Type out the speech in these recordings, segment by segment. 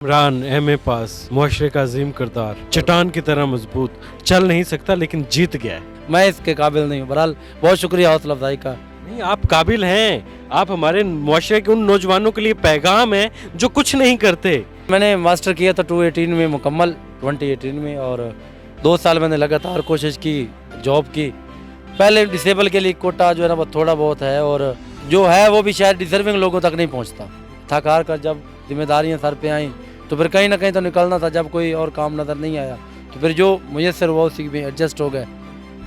Imran MA पास, मुआशरे का अजीम किरदार, चट्टान की तरह मजबूत, चल नहीं सकता लेकिन जीत गया है। मैं इसके काबिल नहीं हूँ। बहरहाल बहुत शुक्रिया हौसला अफजाई का। नहीं, आप काबिल हैं। आप हमारे मुआशरे के उन नौजवानों के लिए पैगाम है जो कुछ नहीं करते। मैंने मास्टर किया था 2018 में मुकम्मल 2018 में, और 2 साल मैंने लगातार कोशिश की, जॉब की। पहले डिसेबल के लिए कोटा जो है ना वो थोड़ा बहुत है, और जो है वो भी शायद डिजर्विंग लोगों तक नहीं पहुँचता। थक हार कर जब जिम्मेदारियाँ सर पे आईं तो फिर कहीं ना कहीं तो निकलना था। जब कोई और काम नज़र नहीं आया तो फिर जो मुयसर हुआ उसी में एडजस्ट हो गए।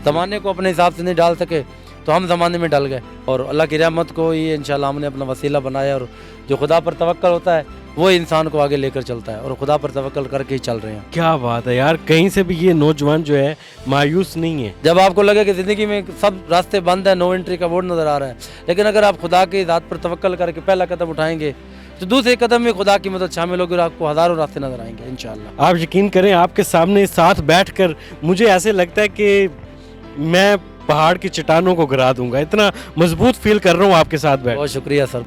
ज़माने को अपने हिसाब से नहीं डाल सके तो हम ज़माने में डल गए, और अल्लाह की रहमत को ही इंशाल्लाह हमने अपना वसीला बनाया। और जो खुदा पर तवक्कल होता है वो इंसान को आगे लेकर चलता है, और खुदा पर तवक्कल करके ही चल रहे हैं। क्या बात है यार, कहीं से भी ये नौजवान जो है मायूस नहीं है। जब आपको लगे कि ज़िंदगी में सब रास्ते बंद है, नो एंट्री का बोर्ड नज़र आ रहा है, लेकिन अगर आप खुदा की ज़ात पर तवक्कल करके पहला कदम उठाएंगे तो दूसरे कदम में खुदा की मदद शामिल होगी और आपको हज़ारों रास्ते नज़र आएंगे इंशाल्लाह। आप यकीन करें, आपके सामने साथ बैठकर मुझे ऐसे लगता है कि मैं पहाड़ की चट्टानों को गिरा दूंगा। इतना मजबूत फील कर रहा हूँ आपके साथ बैठ। बहुत शुक्रिया सर।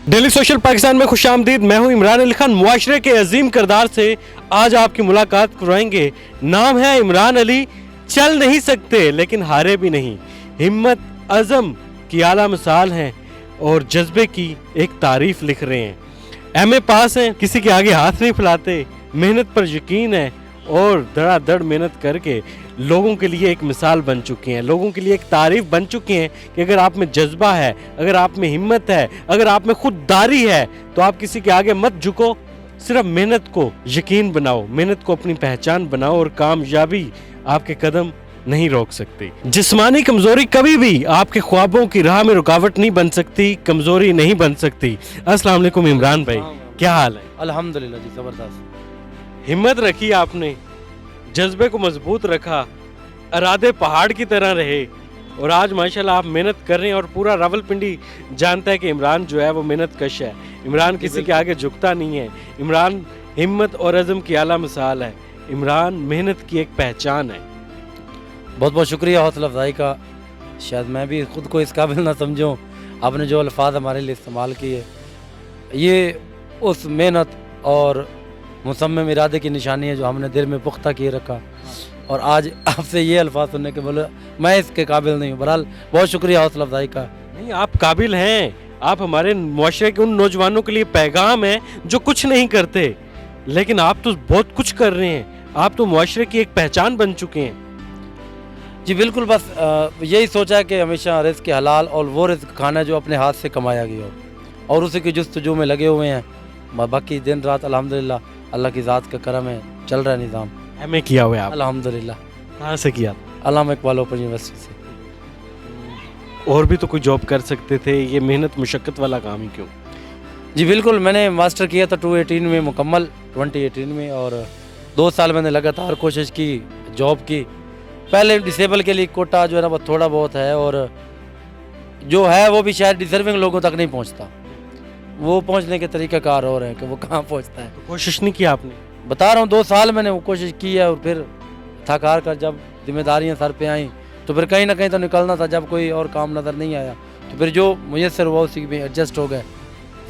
डेली सोशल पाकिस्तान में खुशामदीद। मैं हूं इमरान अली खान। मुआशरे के अजीम किरदार से आज आपकी मुलाकात करवाएंगे। नाम है इमरान अली। चल नहीं सकते लेकिन हारे भी नहीं, हिम्मत अज़म की आला मिसाल हैं और जज्बे की एक तारीफ लिख रहे हैं। एमए पास हैं, किसी के आगे हाथ नहीं फैलाते, मेहनत पर यकीन है और धड़ाधड़ मेहनत करके लोगों के लिए एक मिसाल बन चुके हैं, लोगों के लिए एक तारीफ बन चुके हैं कि अगर आप में जज्बा है, अगर आप में हिम्मत है, अगर आप में खुददारी है तो आप किसी के आगे मत झुको। सिर्फ मेहनत को यकीन बनाओ, मेहनत को अपनी पहचान बनाओ और कामयाबी आपके कदम नहीं रोक सकती। जिस्मानी कमजोरी कभी भी आपके ख्वाबों की राह में रुकावट नहीं बन सकती, कमजोरी नहीं बन सकती। अस्सलाम वालेकुम इमरान भाई, क्या हाल है? अल्हम्दुलिल्लाह जी, ज़बरदस्त। हिम्मत रखी आपने, जज्बे को मजबूत रखा, इरादे पहाड़ की तरह रहे और आज माशाल्लाह आप मेहनत कर रहे हैं और पूरा रावलपिंडी जानता है कि इमरान जो है वो मेहनत कश है। इमरान किसी के आगे झुकता नहीं है। इमरान हिम्मत और अज़म की आला मिसाल है। इमरान मेहनत की एक पहचान है। बहुत बहुत शुक्रिया हौसला अफजाई का। शायद मैं भी खुद को इस काबिल ना समझूं। आपने जो अल्फाज हमारे लिए इस्तेमाल किए, ये उस मेहनत और मुसम्मम इरादे की निशानी है जो हमने दिल में पुख्ता किए रखा, और आज आपसे ये अल्फाज सुनने के बोले मैं इसके काबिल नहीं हूँ। बहरहाल बहुत शुक्रिया हौसला अफजाई का। नहीं, आप काबिल हैं। आप हमारे मुआशरे के उन नौजवानों के लिए पैगाम है जो कुछ नहीं करते, लेकिन आप तो बहुत कुछ कर रहे हैं। आप तो मुआशरे की एक पहचान बन चुके हैं। जी बिल्कुल, बस यही सोचा है कि हमेशा रिज़्क़ हलाल और वो रिज़्क़ खाना जो अपने हाथ से कमाया गया हो, और उसी की जुस्तजू में लगे हुए हैं। बाकी दिन रात अल्हम्दुलिल्लाह अल्लाह की ज़ात का करम है, चल रहा है निज़ाम। एमए किया हुआ है आप? अल्हम्दुलिल्लाह। कहाँ से किया? अल्लामा इकबाल ओपन यूनिवर्सिटी से। और भी तो कोई जॉब कर सकते थे, ये मेहनत मुशक्क़त वाला काम ही क्यों? जी बिल्कुल, मैंने मास्टर किया था 2018 में मुकम्मल 2018 में, और 2 साल मैंने लगातार कोशिश की, जॉब की। पहले डिसेबल के लिए कोटा जो है ना वो थोड़ा बहुत है, और जो है वो भी शायद डिजर्विंग लोगों तक नहीं पहुंचता। वो पहुंचने के तरीक़ाकार और हैं कि वो कहाँ पहुंचता है। तो कोशिश नहीं की आपने? बता रहा हूँ 2 साल मैंने वो कोशिश की है, और फिर थक हार कर जब जिम्मेदारियाँ सर पे आईं तो फिर कहीं ना कहीं तो निकलना था। जब कोई और काम नज़र नहीं आया तो फिर जो मुयसर हुआ उसी में एडजस्ट हो गए।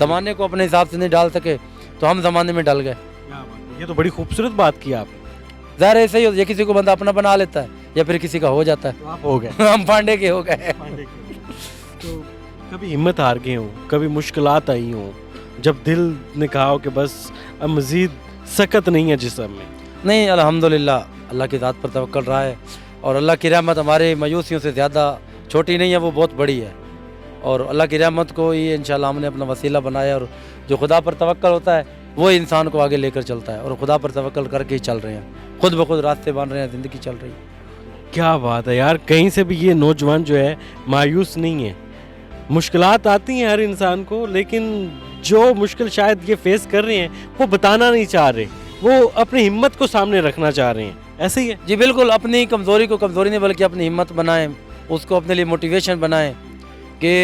ज़माने को अपने हिसाब से नहीं डाल सके तो हम ज़माने में डल गए। ये तो बड़ी खूबसूरत बात की आपने। ज़ाहिर ऐसे ही होता है, किसी को बंदा अपना बना लेता है या फिर किसी का हो जाता है। तो आप हो गए। हम पांडे के हो गए। तो कभी हिम्मत हार गए हो, कभी मुश्किलात आई हो, जब दिल ने कहा हो कि बस अब मज़ीद सकत नहीं है जिस्म में? नहीं, अल्हम्दुलिल्लाह अल्लाह की ज़ात पर तवक्कल रहा है, और अल्लाह की रहमत हमारे मायूसियों से ज़्यादा छोटी नहीं है, वो बहुत बड़ी है। और अल्लाह की रहमत को ही इंशाल्लाह हमने अपना वसीला बनाया, और जो खुदा पर तवक्कल होता है वो इंसान को आगे लेकर चलता है, और खुदा पर तवक्कल करके ही चल रहे हैं। खुद ब खुद रास्ते बन रहे हैं, ज़िंदगी चल रही है। क्या बात है यार, कहीं से भी ये नौजवान जो है मायूस नहीं है। मुश्किलात आती हैं हर इंसान को, लेकिन जो मुश्किल शायद ये फेस कर रहे हैं वो बताना नहीं चाह रहे, वो अपनी हिम्मत को सामने रखना चाह रहे हैं। ऐसे ही है? जी बिल्कुल, अपनी कमज़ोरी को कमज़ोरी नहीं बल्कि अपनी हिम्मत बनाएं, उसको अपने लिए मोटिवेशन बनाएं कि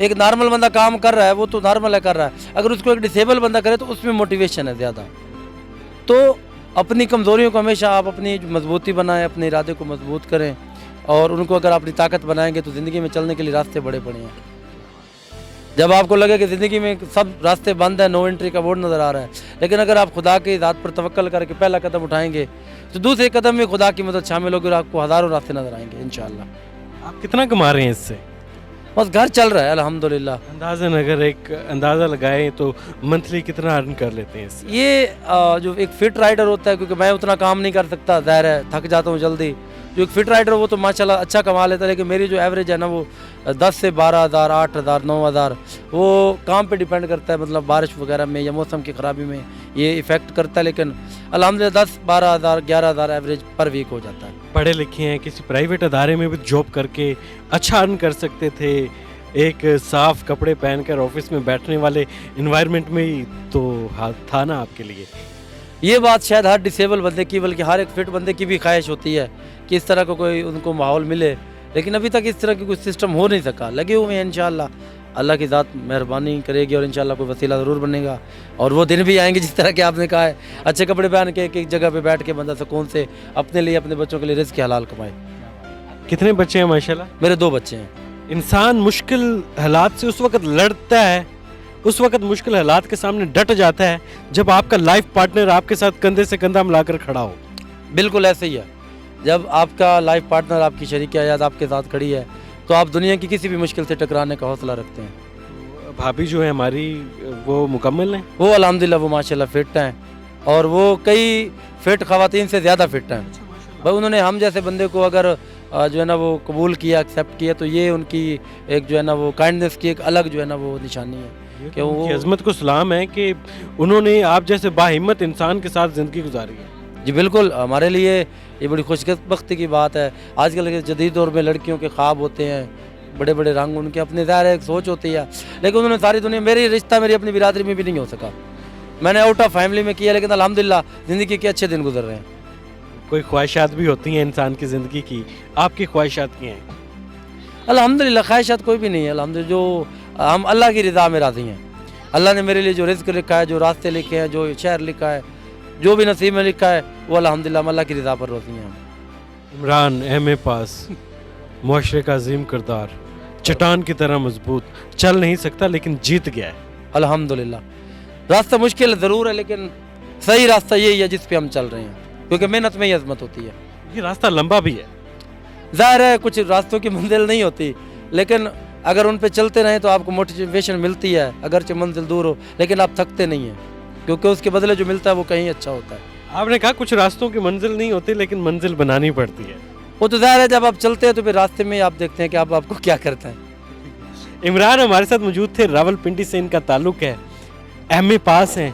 एक नॉर्मल बंदा काम कर रहा है वो तो नॉर्मल है कर रहा है, अगर उसको एक डिसेबल बंदा करे तो उसमें मोटिवेशन है ज़्यादा। तो अपनी कमज़ोरियों को हमेशा आप अपनी मजबूती बनाएं, अपने इरादे को मजबूत करें, और उनको अगर अपनी ताकत बनाएंगे तो ज़िंदगी में चलने के लिए रास्ते बड़े बड़े हैं। जब आपको लगे कि ज़िंदगी में सब रास्ते बंद है, नो एंट्री का बोर्ड नज़र आ रहा है, लेकिन अगर आप खुदा की ज़ात पर तवक्कल करके पहला कदम उठाएंगे तो दूसरे कदम में खुदा की मदद शामिल होगी और आपको हज़ारों रास्ते नज़र आएंगे इंशाअल्लाह। आप कितना कमा रहे हैं इससे? बस घर चल रहा है अल्हम्दुलिल्लाह। अंदाज़न अगर एक अंदाज़ा लगाएं तो मंथली कितना अर्न कर लेते हैं इससे? ये जो एक फिट राइडर होता है, क्योंकि मैं उतना काम नहीं कर सकता, ज़ाहिर है थक जाता हूँ जल्दी। जो एक फिट राइडर वो तो माशाल्लाह अच्छा कमा लेता है, लेकिन मेरी जो एवरेज है ना वो 10 से 12,000, 8,000, 9,000 वो काम पे डिपेंड करता है, मतलब बारिश वगैरह में या मौसम की ख़राबी में ये इफ़ेक्ट करता है। लेकिन अल्हम्दुलिल्लाह 10-12,000, 11,000 एवरेज पर वीक हो जाता है। पढ़े लिखे हैं, किसी प्राइवेट अदारे में भी जॉब करके अच्छा अर्न कर सकते थे, एक साफ कपड़े पहनकर ऑफिस में बैठने वाले इन्वायरमेंट में ही तो था ना आपके लिए। ये बात शायद हर डिसेबल बंदे की, बल्कि हर एक फिट बंदे की भी ख्वाहिश होती है कि इस तरह का कोई उनको माहौल मिले, लेकिन अभी तक इस तरह की कोई सिस्टम हो नहीं सका। लगे हुए हैं, इंशाअल्लाह अल्लाह की ज़ात मेहरबानी करेगी और इंशाअल्लाह कोई वसीला ज़रूर बनेगा। और वो दिन भी आएंगे जिस तरह के आपने कहा है, अच्छे कपड़े पहन के एक जगह पे बैठ के बंदा सुकून से अपने लिए, अपने बच्चों के लिए रिज़्क़ हलाल कमाए। कितने बच्चे हैं माशाल्लाह? मेरे 2 बच्चे हैं। इंसान मुश्किल हालात से उस वक्त लड़ता है, उस वक्त मुश्किल हालात के सामने डट जाता है जब आपका लाइफ पार्टनर आपके साथ कंधे से कंधा मिलाकर खड़ा हो। बिल्कुल ऐसे ही है। जब आपका लाइफ पार्टनर, आपकी शरीक हयात आपके साथ खड़ी है तो आप दुनिया की किसी भी मुश्किल से टकराने का हौसला रखते हैं। भाभी जो है हमारी वो मुकम्मल है? वो अल्हम्दुलिल्लाह वो माशाल्लाह फिट हैं, और वो कई फिट ख़वातीन से ज़्यादा फिट हैं। भाई उन्होंने हम जैसे बंदे को अगर जो है ना वो कबूल किया, एक्सेप्ट किया, तो ये उनकी एक जो है ना वो काइंडनेस की एक अलग जो है ना वो निशानी है कि वो अज़मत को सलाम है कि उन्होंने आप जैसे बाहिम्मत इंसान के साथ ज़िंदगी गुजारी है। जी बिल्कुल, हमारे लिए ये बड़ी खुशबख्ती की बात है। आजकल के जदीद दौर में लड़कियों के ख्वाब होते हैं, बड़े बड़े रंग, उनके अपने ज़ाहिर एक सोच होती है, लेकिन उन्होंने सारी दुनिया, मेरी रिश्ता मेरी अपनी बिरादरी में भी नहीं हो सका, मैंने आउट ऑफ फैमिली में किया, लेकिन अल्हम्दुलिल्लाह ज़िंदगी के अच्छे दिन गुजर रहे हैं। कोई ख्वाहिशात भी होती हैं इंसान की ज़िंदगी की, आपकी ख्वाहिशात क्या हैं? अल्हम्दुलिल्लाह ख्वाहिशात कोई भी नहीं है। अल्हम्दुलिल्लाह जो हम अल्लाह की रज़ा में राज़ी हैं। अल्लाह ने मेरे लिए जो रिज़्क़ लिखा है, जो रास्ते लिखे हैं, जो शहर लिखा है, जो भी नसीब में लिखा है, वो अल्हम्दुलिल्लाह हम अल्लाह की रज़ा पर राज़ी हैं। इमरान MA पास, मुआशरे का अजीम किरदार, चट्टान की तरह मजबूत, चल नहीं सकता लेकिन जीत गया है। अल्हम्दुलिल्लाह रास्ता मुश्किल ज़रूर है, लेकिन सही रास्ता यही है जिस पे हम चल रहे हैं, क्योंकि मेहनत में ही अज़मत होती है। ये रास्ता लंबा भी है, ज़ाहिर है कुछ रास्तों की मंजिल नहीं होती, लेकिन अगर उन पे चलते रहें तो आपको मोटिवेशन मिलती है, अगरचे मंजिल दूर हो लेकिन आप थकते नहीं हैं, क्योंकि उसके बदले जो मिलता है वो कहीं अच्छा होता है। आपने कहा कुछ रास्तों की मंजिल नहीं होती लेकिन मंजिल बनानी पड़ती है। वो तो ज़ाहिर है जब आप चलते हैं तो फिर रास्ते में आप देखते हैं कि आप आपको क्या करते हैं। इमरान हमारे साथ मौजूद थे, रावलपिंडी से इनका ताल्लुक है, MA पास हैं,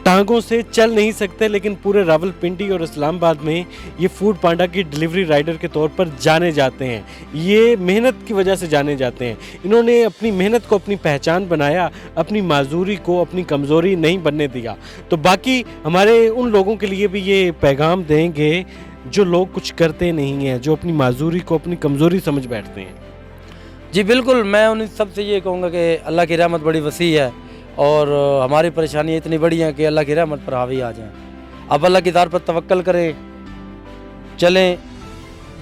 टांगों से चल नहीं सकते लेकिन पूरे रावलपिंडी और इस्लामाबाद में ये फूड पांडा की डिलीवरी राइडर के तौर पर जाने जाते हैं। ये मेहनत की वजह से जाने जाते हैं। इन्होंने अपनी मेहनत को अपनी पहचान बनाया, अपनी माजूरी को अपनी कमज़ोरी नहीं बनने दिया। तो बाकी हमारे उन लोगों के लिए भी ये पैगाम देंगे जो लोग कुछ करते नहीं हैं, जो अपनी माजूरी को अपनी कमज़ोरी समझ बैठते हैं। जी बिल्कुल, मैं उन सबसे ये कहूँगा कि अल्लाह की रहमत बड़ी वसी है और हमारी परेशानी इतनी बड़ी है कि अल्लाह की रहमत पर हावी आ जाएं। अब अल्लाह की ज़ात पर तवक्कल करें, चलें।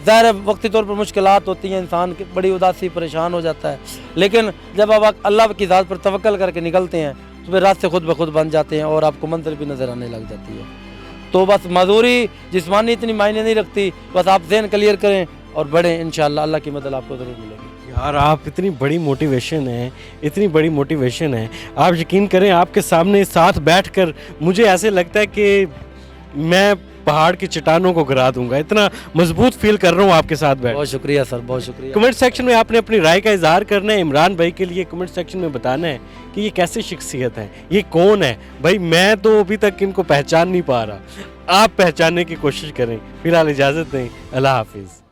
ज़ाहिर है वक्ती तौर पर मुश्किलात होती हैं, इंसान की बड़ी उदासी, परेशान हो जाता है, लेकिन जब आप अल्लाह की ज़ात पर तवक्कल करके निकलते हैं तो फिर रास्ते खुद ब खुद बन जाते हैं और आपको मंजिल भी नज़र आने लग जाती है। तो बस मजदूरी जिस्मानी इतनी मायने नहीं रखती, बस आप ज़हन क्लियर करें और बढ़ें, इंशाअल्लाह अल्लाह की मदद आपको ज़रूर मिलेगी। यार आप इतनी बड़ी मोटिवेशन है, इतनी बड़ी मोटिवेशन है, आप यकीन करें आपके सामने साथ बैठकर मुझे ऐसे लगता है कि मैं पहाड़ की चट्टानों को गिरा दूंगा, इतना मजबूत फील कर रहा हूँ आपके साथ बैठ। बहुत शुक्रिया सर, बहुत शुक्रिया। कमेंट सेक्शन में आपने अपनी राय का इजहार करना है, इमरान भाई के लिए कमेंट सेक्शन में बताना है कि ये कैसी शख्सियत है, ये कौन है। भाई मैं तो अभी तक इनको पहचान नहीं पा रहा, आप पहचानने की कोशिश करें। फिलहाल इजाज़त दें, अल्लाह हाफिज़।